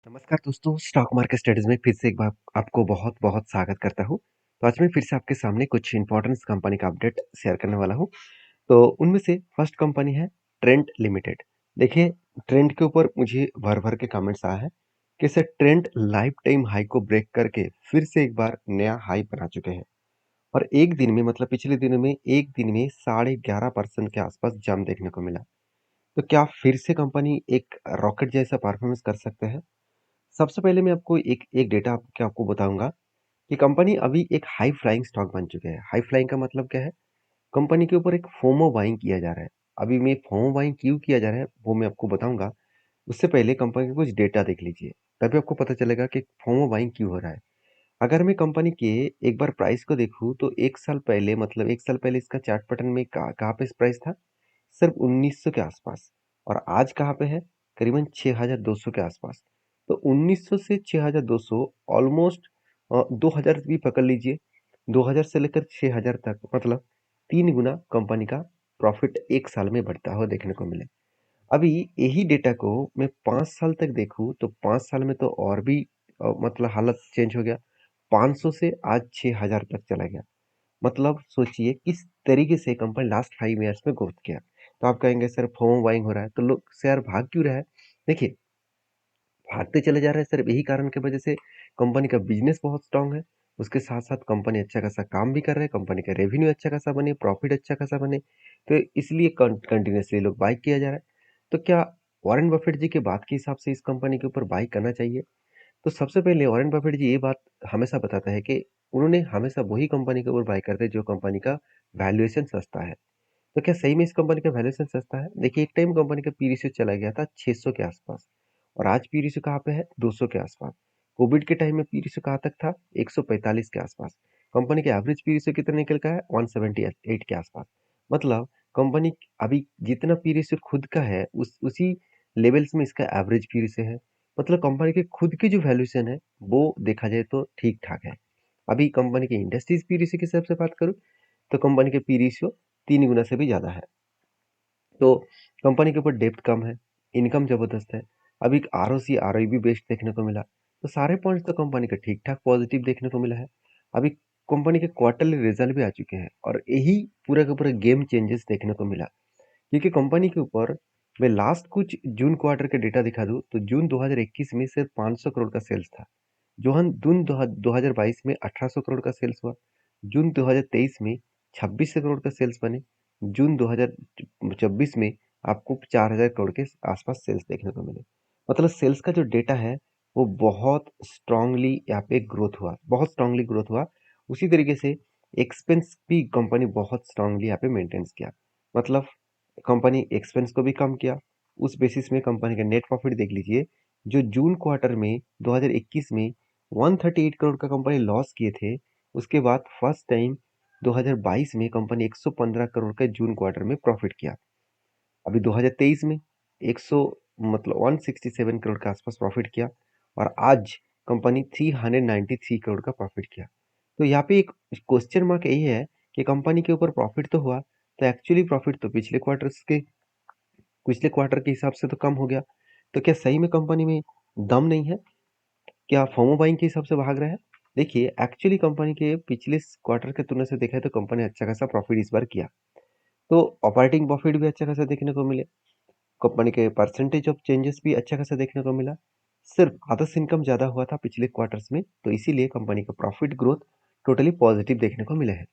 नमस्कार दोस्तों, stock market studies में फिर से एक बार आपको बहुत-बहुत स्वागत करता हूँ। तो आज मैं फिर से आपके सामने कुछ इम्पोर्टेंट कंपनी का अपडेट शेयर करने वाला हूँ। तो उनमें से फर्स्ट कंपनी है ट्रेंट लिमिटेड। देखिए, ट्रेंट के ऊपर मुझे भर-भर के कमेंट्स आया है कि sir Trent life time high को ब्रेक करके फिर से एक बार नया हाई बना चुके हैं और एक दिन में मतलब पिछले दिनों में एक दिन में 11.5% के आसपास जंप देखने को मिला। तो क्या फिर से कंपनी एक रॉकेट जैसा परफॉर्मेंस कर सकते हैं? सबसे पहले मैं आपको एक एक डेटा आपको बताऊँगा कि कंपनी अभी एक हाई फ्लाइंग स्टॉक बन चुके हैं। हाई फ्लाइंग का मतलब क्या है? कंपनी के ऊपर एक फोमो बाइंग किया जा रहा है। अभी मैं फोमो बाइंग क्यों किया जा रहा है, वो मैं आपको बताऊँगा। उससे पहले कंपनी का कुछ डेटा देख लीजिए, तभी आपको पता चलेगा कि फोमो बाइंग क्यों हो रहा है। अगर मैं कंपनी के एक बार प्राइस को देखूँ तो 1 साल पहले मतलब 1 साल पहले इसका चार्ट पैटर्न में कहाँ पे प्राइस था? सिर्फ 1900 के आसपास और आज कहाँ पे है? करीबन 6200 के आसपास। तो 1900 से 6200 ऑलमोस्ट 2000 भी पकड़ लीजिए। 2000 से लेकर 6000 तक मतलब 3 गुना कंपनी का प्रॉफिट 1 साल में बढ़ता हुआ देखने को मिले। अभी यही डेटा को मैं 5 साल तक देखूँ तो 5 साल में तो और भी मतलब हालत चेंज हो गया। 500 से आज 6000 तक चला गया। मतलब सोचिए किस तरीके से कंपनी लास्ट 5 ईयर्स में ग्रोथ किया। तो आप कहेंगे सर फोमो बाइंग हो रहा है तो लोग शेयर भाग क्यों रहा है? देखिए, भागते चले जा रहे हैं सिर्फ यही कारण की वजह से कंपनी का बिजनेस बहुत स्ट्रांग है। उसके साथ-साथ कंपनी अच्छा खासा काम भी कर रहा है, कंपनी का रेवेन्यू अच्छा खासा बने, प्रॉफिट अच्छा खासा बने। तो इसलिए कंटीन्यूअसली लोग बाय किया जा रहा है। तो क्या वॉरेन बफेट जी की बात के हिसाब से इस कंपनी के ऊपर बाय करना चाहिए? तो सबसे पहले वॉरेन बफेट जी ये बात हमेशा बताता है कि उन्होंने हमेशा वही कंपनी के ऊपर बाय करते हैं जो कंपनी का वैल्यूएशन सस्ता है। तो क्या सही में इस कंपनी का वैल्यूएशन सस्ता है? देखिए, एक टाइम कंपनी का पी रेशियो चला गया था 600 के आसपास और आज पी रेशियो कहाँ पे है? 200 के आसपास। कोविड के टाइम में पी रेशियो कहाँ तक था? 145 के आसपास। कंपनी का एवरेज पी रेशियो कितना निकल का है? 178 के आसपास। मतलब कंपनी अभी जितना पी रेशियो खुद का है उसी लेवल्स में इसका एवरेज पी रेशियो है। मतलब कंपनी के खुद की जो वैल्यूएशन है वो देखा जाए तो ठीक-ठाक है। अभी कंपनी के इंडस्ट्रीज पी रेशियो के हिसाब से बात करूँ तो कंपनी के पी रेशियो 3 गुना से भी ज़्यादा है। तो कंपनी के ऊपर डेब्ट कम है, इनकम ज़बरदस्त है। अभी एक आरओसी, आरओई भी बेस्ट देखने को मिला। तो सारे पॉइंट्स तो कंपनी का ठीक-ठाक पॉजिटिव देखने को मिला है। अभी कंपनी के क्वार्टरली रिजल्ट भी आ चुके हैं और यही पूरा का पूरा गेम चेंजेस देखने को मिला। क्योंकि कंपनी के ऊपर मैं लास्ट कुछ जून क्वार्टर के डेटा दिखा दूँ तो जून 2021 में सिर्फ 500 करोड़ का सेल्स था। जून 2022 में 1800 करोड़ का सेल्स हुआ। जून 2023 में 2600 करोड़ का सेल्स बने। जून 2024 में आपको 4000 करोड़ के आसपास सेल्स देखने को मिले। मतलब सेल्स का जो डेटा है वो बहुत स्ट्रांगली यहाँ पे ग्रोथ हुआ, बहुत स्ट्रांगली ग्रोथ हुआ। उसी तरीके से एक्सपेंस भी कंपनी बहुत स्ट्रांगली यहाँ पे मेंटेन किया। मतलब कंपनी एक्सपेंस को भी कम किया। उस बेसिस में कंपनी का नेट प्रॉफिट देख लीजिए, जो जून क्वार्टर में 2021 में 138 करोड़ का कंपनी लॉस किए थे, उसके बाद फर्स्ट टाइम 2022 में कंपनी 115 करोड़ का जून क्वार्टर में प्रॉफिट किया। अभी 2023 में 100 मतलब 167 करोड़ के आसपास प्रॉफिट किया और आज कंपनी 393 करोड़ का प्रॉफिट किया। तो यहाँ पे एक क्वेश्चन मार्क यही है कि कंपनी के ऊपर प्रॉफिट तो हुआ, तो एक्चुअली प्रॉफिट तो पिछले क्वार्टर के हिसाब से तो कम हो गया। तो क्या सही में कंपनी में दम नहीं है? क्या फोमो बाइंग के हिसाब से भाग रहा है? देखिए, एक्चुअली कंपनी के पिछले क्वार्टर की तुलना से देखा है तो कंपनी अच्छा खासा प्रॉफिट इस बार किया। तो ऑपरेटिंग प्रॉफिट भी अच्छा खासा देखने को मिले। कंपनी के परसेंटेज ऑफ चेंजेस भी अच्छा खासा देखने को मिला। सिर्फ अदर्स इनकम ज़्यादा हुआ था पिछले क्वार्टर्स में, तो इसीलिए कंपनी का प्रॉफिट ग्रोथ टोटली पॉजिटिव देखने को मिले हैं।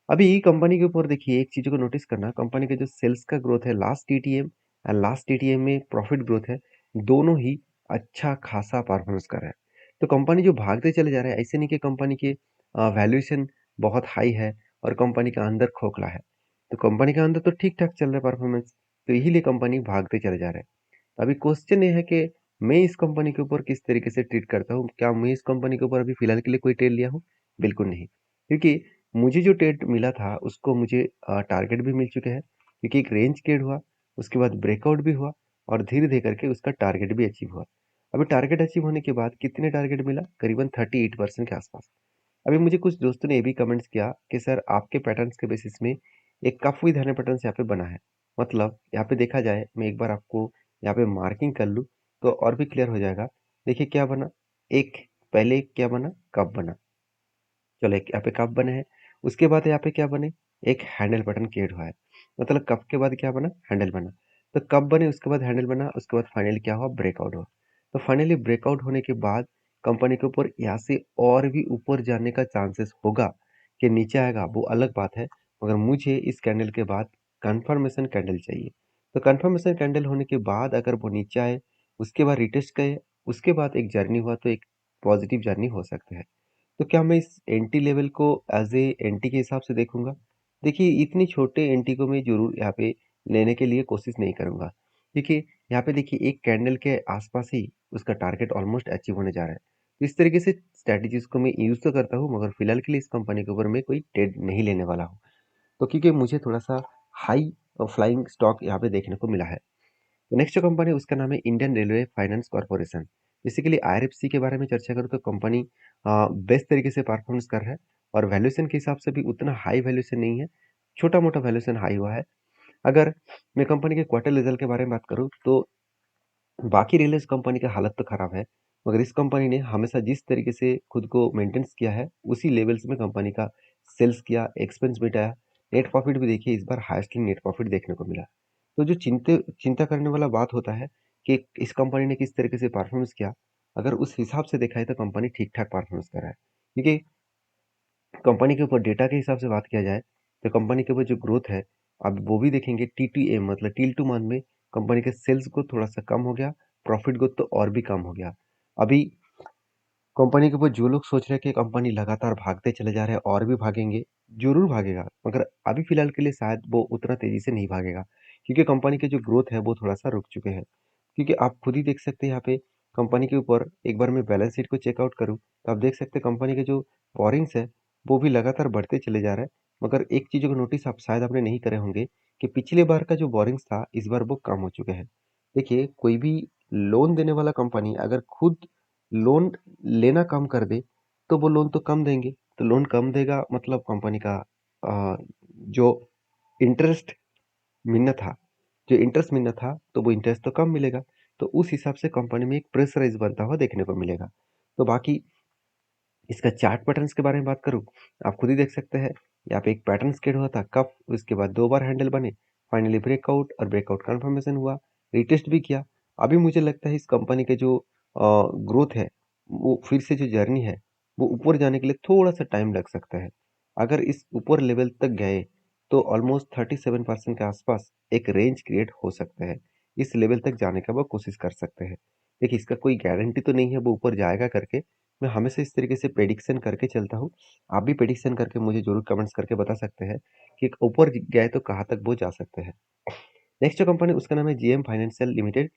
अभी कंपनी के ऊपर देखिए एक चीज़ को नोटिस करना, कंपनी के जो सेल्स का ग्रोथ है लास्ट टीटीएम और लास्ट टीटीएम में प्रॉफिट ग्रोथ है, दोनों ही अच्छा खासा परफॉर्मेंस कर रहा है। तो कंपनी जो भागते चले जा रहे हैं, ऐसे नहीं कि कंपनी के वैल्यूएशन बहुत हाई है और कंपनी का अंदर खोखला है। तो कंपनी का अंदर तो ठीक-ठाक चल रहा है परफॉर्मेंस, तो इसीलिए कंपनी भागते चले जा रहे हैं। अभी क्वेश्चन ये है कि मैं इस कंपनी के ऊपर किस तरीके से ट्रीट करता हूँ? क्या मैं इस कंपनी के ऊपर अभी फिलहाल के लिए कोई ट्रेड लिया हूँ? बिल्कुल नहीं। क्योंकि मुझे जो ट्रेड मिला था उसको मुझे टारगेट भी मिल चुके हैं, क्योंकि एक रेंज क्रिएट हुआ, उसके बाद ब्रेकआउट भी हुआ और धीरे-धीरे करके उसका टारगेट भी अचीव हुआ। अभी टारगेट अचीव होने के बाद कितने टारगेट मिला? करीबन 38% के आसपास। अभी मुझे कुछ दोस्तों ने ये भी कमेंट्स किया कि सर आपके पैटर्न्स के बेसिस में एक कप विद हनी पैटर्न्स यहाँ पे बना है। मतलब यहाँ पे देखा जाए, मैं एक बार आपको यहाँ पे मार्किंग कर लूँ तो और भी क्लियर हो जाएगा। देखिए क्या बना, एक पहले क्या बना, कप बना। चलो एक यहाँ पे कप बने हैं, उसके बाद यहाँ पे क्या बने, एक हैंडल बटन क्रिएट हुआ है। मतलब कप के बाद क्या बना, हैंडल बना। तो कप बने, उसके बाद हैंडल बना, उसके बाद फाइनली क्या हुआ, ब्रेकआउट हुआ। तो फाइनली ब्रेकआउट होने के बाद कंपनी के ऊपर यहाँ से और भी ऊपर जाने का चांसेस होगा कि नीचे आएगा, वो अलग बात है। मगर मुझे इस कैंडल के बाद कंफर्मेशन कैंडल चाहिए। तो कंफर्मेशन कैंडल होने के बाद अगर वो नीचे आए, उसके बाद रिटेस्ट करे, उसके बाद एक जर्नी हुआ, तो एक पॉजिटिव जर्नी हो सकता है। तो क्या मैं इस एंटी लेवल को एज ए एंटी के हिसाब से देखूंगा? देखिए इतनी छोटे एंटी को मैं जरूर यहाँ पे लेने के लिए कोशिश नहीं करूंगा, क्योंकि यहाँ पे देखिए एक कैंडल के आसपास ही उसका टारगेट ऑलमोस्ट अचीव होने जा रहा है। तो इस तरीके से स्ट्रेटेजीज को मैं यूज तो करता हूँ, मगर फिलहाल के लिए इस कंपनी के ऊपर मैं कोई ट्रेड नहीं लेने वाला हूँ। तो क्योंकि मुझे थोड़ा सा हाई फ्लाइंग स्टॉक यहाँ पे देखने को मिला है। नेक्स्ट जो कंपनी है उसका नाम है Indian railway finance corporation. Basically IRFC के बारे में चर्चा करूँ तो कंपनी बेस्ट तरीके से परफॉर्मेंस कर रहा है, और वैल्यूएशन के हिसाब से भी उतना हाई वैल्यूएशन नहीं है, छोटा मोटा वैल्यूएशन हाई हुआ है। अगर मैं कंपनी के क्वार्टर रिजल्ट के बारे में बात करूँ तो बाकी रिलायंस कंपनी का हालत तो खराब है, मगर इस कंपनी ने हमेशा जिस तरीके से खुद को मेंटेन्स किया है उसी लेवल्स में कंपनी का सेल्स किया, एक्सपेंस मिटाया, नेट प्रॉफिट भी देखिए इस बार हाईएस्ट नेट प्रॉफिट देखने को मिला। तो जो चिंता करने वाला बात होता है कि इस कंपनी ने किस तरीके से परफॉर्मेंस किया। अगर उस हिसाब से देखा है तो कंपनी ठीक ठाक परफॉर्मेंस कर रहा है, क्योंकि कंपनी के ऊपर डेटा के हिसाब से बात किया जाए तो कंपनी के ऊपर जो ग्रोथ है, अब वो भी देखेंगे टीटीएम मतलब टिल टू मंथ में कंपनी के सेल्स ग्रोथ थोड़ा सा कम हो गया, प्रॉफिट ग्रोथ तो और भी कम हो गया। अभी कंपनी के ऊपर जो लोग सोच रहे हैं कि कंपनी लगातार भागते चले जा रहे हैं और भी भागेंगे, जरूर भागेगा, मगर अभी फिलहाल के लिए शायद वो उतना तेजी से नहीं भागेगा, क्योंकि कंपनी के जो ग्रोथ है वो थोड़ा सा रुक चुके हैं। क्योंकि आप खुद ही देख सकते हैं यहाँ पे कंपनी के ऊपर एक बार मैं बैलेंस शीट को चेकआउट करूँ तो आप देख सकते हैं कंपनी के जो बोरिंग्स है वो भी लगातार बढ़ते चले जा रहा है। मगर एक चीज़ का नोटिस आप शायद आपने नहीं करे होंगे कि पिछले बार का जो बोरिंग्स था इस बार वो कम हो चुके हैं। देखिए कोई भी लोन देने वाला कंपनी अगर खुद लोन लेना कम कर दे तो वो लोन तो कम देंगे, तो लोन कम देगा मतलब कंपनी का जो इंटरेस्ट मिलना था, तो वो इंटरेस्ट तो कम मिलेगा। तो उस हिसाब से कंपनी में एक प्रेशराइज बनता हुआ देखने को मिलेगा। तो बाकी इसका चार्ट पैटर्न्स के बारे में बात करूँ, आप खुद ही देख सकते हैं। यहाँ पे एक पैटर्न क्रिएट हुआ था कप, उसके बाद 2 बार हैंडल बने, फाइनली ब्रेकआउट और ब्रेकआउट कंफर्मेशन हुआ, रिटेस्ट भी किया। अभी मुझे लगता है इस कंपनी के जो ग्रोथ है, वो फिर से जो जर्नी है, वो ऊपर जाने के लिए थोड़ा-सा टाइम लग सकता है। अगर इस ऊपर लेवल तक गए, तो ऑलमोस्ट 37% के आसपास एक रेंज क्रिएट हो सकता है। इस लेवल तक जाने का वो कोशिश कर सकते हैं। देखिए इसका कोई गारंटी तो नहीं है वो ऊपर जाएगा करके, मैं हमेशा इस तरीके से प्रेडिक्शन करके चलता हूँ। आप भी प्रेडिक्शन करके मुझे ज़रूर कमेंट्स करके बता सकते हैं कि ऊपर गए तो कहाँ तक वो जा सकते हैं। नेक्स्ट जो कंपनी उसका नाम है जेएम फाइनेंशियल लिमिटेड।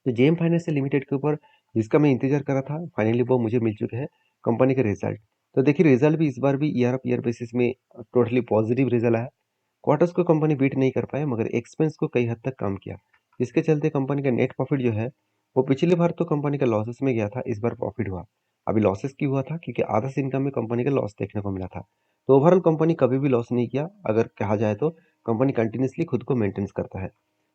तो जेएम फाइनेंशियल लिमिटेड के ऊपर जिसका मैं इंतजार कर रहा था फाइनली वो मुझे मिल चुके हैं, कंपनी के रिजल्ट। तो देखिए रिजल्ट भी इस बार भी ईयर ऑफ ईयर बेसिस में टोटली पॉजिटिव रिजल्ट आया। क्वार्टर्स को कंपनी बीट नहीं कर पाए, मगर एक्सपेंस को कई हद तक कम किया, जिसके चलते कंपनी का नेट प्रॉफिट जो है वो पिछली बार तो कंपनी का लॉसेस में गया था, इस बार प्रॉफिट हुआ। अभी लॉसेस क्यों हुआ था, क्योंकि आधा से इनकम में कंपनी का लॉस देखने को मिला था। तो ओवरऑल कंपनी कभी भी लॉस नहीं किया, अगर कहा जाए तो कंपनी कंटिन्यूसली खुद को मेंटेन करता है,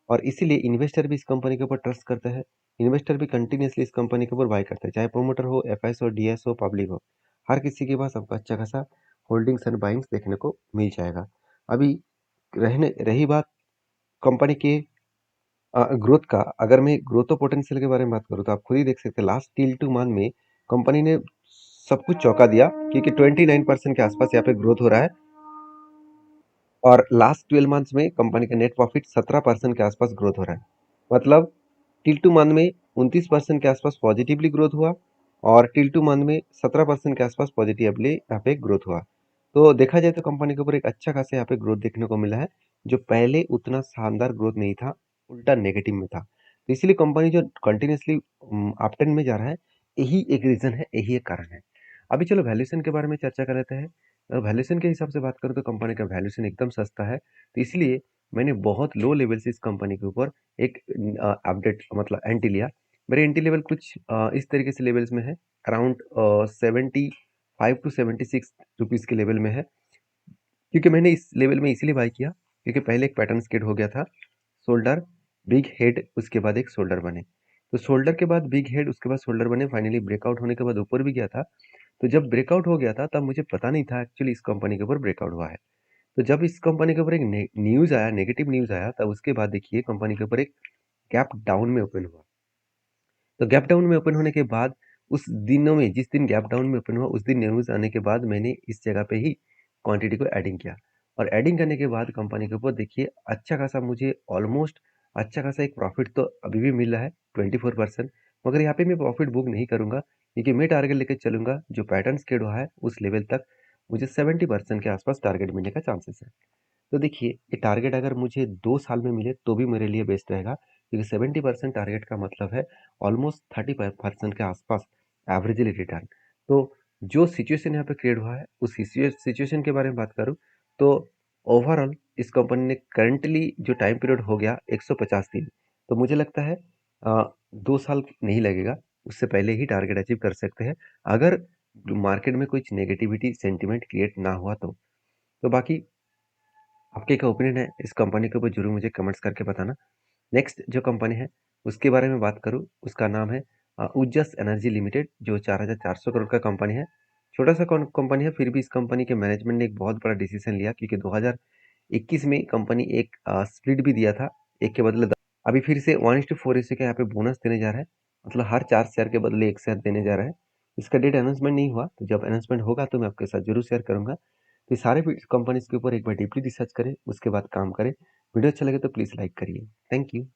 और इसीलिए इन्वेस्टर भी इस कंपनी के ऊपर ट्रस्ट करते हैं। इन्वेस्टर भी कंटिन्यूसली इस कंपनी के ऊपर बाय करते हैं, चाहे प्रोमोटर हो, एफआईएस हो, डीएस हो, पब्लिक हो, हर किसी के पास आपको अच्छा खासा होल्डिंग्स एंड बाइंग्स देखने को मिल जाएगा। अभी रहने रही बात कंपनी के ग्रोथ का, अगर मैं ग्रोथ पोटेंशियल के बारे में बात करूँ तो आप खुद ही देख सकते हैं लास्ट टिल 2 मंथ में कंपनी ने सब कुछ चौंका दिया, क्योंकि 29% के आसपास यहाँ पे ग्रोथ हो रहा है, और लास्ट 12 मंथ्स में कंपनी का नेट प्रॉफिट 17% के आसपास ग्रोथ हो रहा है। मतलब टिल 2 मंथ में 29% के आसपास पॉजिटिवली ग्रोथ हुआ, और टिल 2 मंथ में 17% के आसपास पॉजिटिवली यहाँ पे ग्रोथ हुआ। तो देखा जाए तो कंपनी के ऊपर एक अच्छा खासा यहाँ पे ग्रोथ देखने को मिला है, जो पहले उतना शानदार ग्रोथ नहीं था, उल्टा नेगेटिव में था। तो इसीलिए कंपनी जो कंटिन्यूसली अपट्रेंड में जा रहा है, यही एक रीजन है, यही एक कारण है। अभी चलो वैल्यूएशन के बारे में चर्चा कर लेते हैं। वैल्यूएशन के हिसाब से बात करूँ तो कंपनी का वैल्यूएशन एकदम सस्ता है, तो इसलिए मैंने बहुत लो लेवल से इस कंपनी के ऊपर एक अपडेट मतलब एंटी लिया। मेरे एंटी लेवल कुछ इस तरीके से लेवल्स में है, अराउंड 75 टू 76 रुपीज़ के लेवल में है, क्योंकि मैंने इस लेवल में इसीलिए बाय किया क्योंकि पहले एक पैटर्न स्केट हो गया था, शोल्डर, बिग हेड, उसके बाद एक शोल्डर बने। तो शोल्डर के बाद बिग हेड, उसके बाद शोल्डर बने, फाइनली ब्रेकआउट होने के बाद ऊपर भी गया था। तो जब ब्रेकआउट हो गया था तब मुझे पता नहीं था एक्चुअली इस कंपनी के ऊपर ब्रेकआउट हुआ है। तो जब इस कंपनी के ऊपर एक न्यूज़ आया, नेगेटिव न्यूज़ आया, तब उसके बाद देखिए कंपनी के ऊपर एक गैप डाउन में ओपन हुआ। तो गैप डाउन में ओपन होने के बाद उस दिनों में, जिस दिन गैप डाउन में ओपन हुआ उस दिन न्यूज़ आने के बाद मैंने इस जगह पे ही क्वांटिटी को एडिंग किया। और एडिंग करने के बाद कंपनी के ऊपर देखिए अच्छा खासा मुझे ऑलमोस्ट अच्छा खासा एक प्रॉफिट तो अभी भी मिल रहा है 24%। मगर यहाँ पे मैं प्रॉफिट बुक नहीं करूँगा, क्योंकि मैं टारगेट लेके चलूँगा जो पैटर्न स्केड हुआ है उस लेवल तक मुझे 70% के आसपास टारगेट मिलने का चांसेस है। तो देखिए ये टारगेट अगर मुझे 2 साल में मिले तो भी मेरे लिए बेस्ट रहेगा, क्योंकि 70% टारगेट का मतलब है ऑलमोस्ट 35% के आसपास एवरेजली रिटर्न। तो जो सिचुएशन यहाँ पे क्रिएट हुआ है उस सिचुएशन के बारे में बात करूँ तो ओवरऑल इस कंपनी ने करंटली जो टाइम पीरियड हो गया 150 दिन, तो मुझे लगता है 2 साल नहीं लगेगा, उससे पहले ही टारगेट अचीव कर सकते हैं, अगर मार्केट में कुछ नेगेटिविटी सेंटिमेंट क्रिएट ना हुआ तो। तो बाकी आपके क्या ओपिनियन है इस कंपनी के ऊपर ज़रूर मुझे कमेंट्स करके बताना। नेक्स्ट जो कंपनी है उसके बारे में बात करूँ, उसका नाम है ऊर्जास एनर्जी लिमिटेड, जो 4,400 करोड़ का कंपनी है। छोटा सा कंपनी है, फिर भी इस कंपनी के मैनेजमेंट ने एक बहुत बड़ा डिसीजन लिया, क्योंकि 2021 में कंपनी एक स्प्लिट भी दिया था, एक के बदले अभी फिर से 1:4 रेशियो का यहाँ पे बोनस देने जा रहा है, मतलब हर 4 शेयर के बदले 1 शेयर देने जा रहा है। इसका डेट अनाउंसमेंट नहीं हुआ, तो जब अनाउंसमेंट होगा तो मैं आपके साथ जरूर शेयर करूंगा। तो ये सारे कंपनीज के ऊपर एक बार डीपली रिसर्च करें, उसके बाद काम करें। वीडियो अच्छा लगे तो प्लीज़ लाइक करिए। Thank you.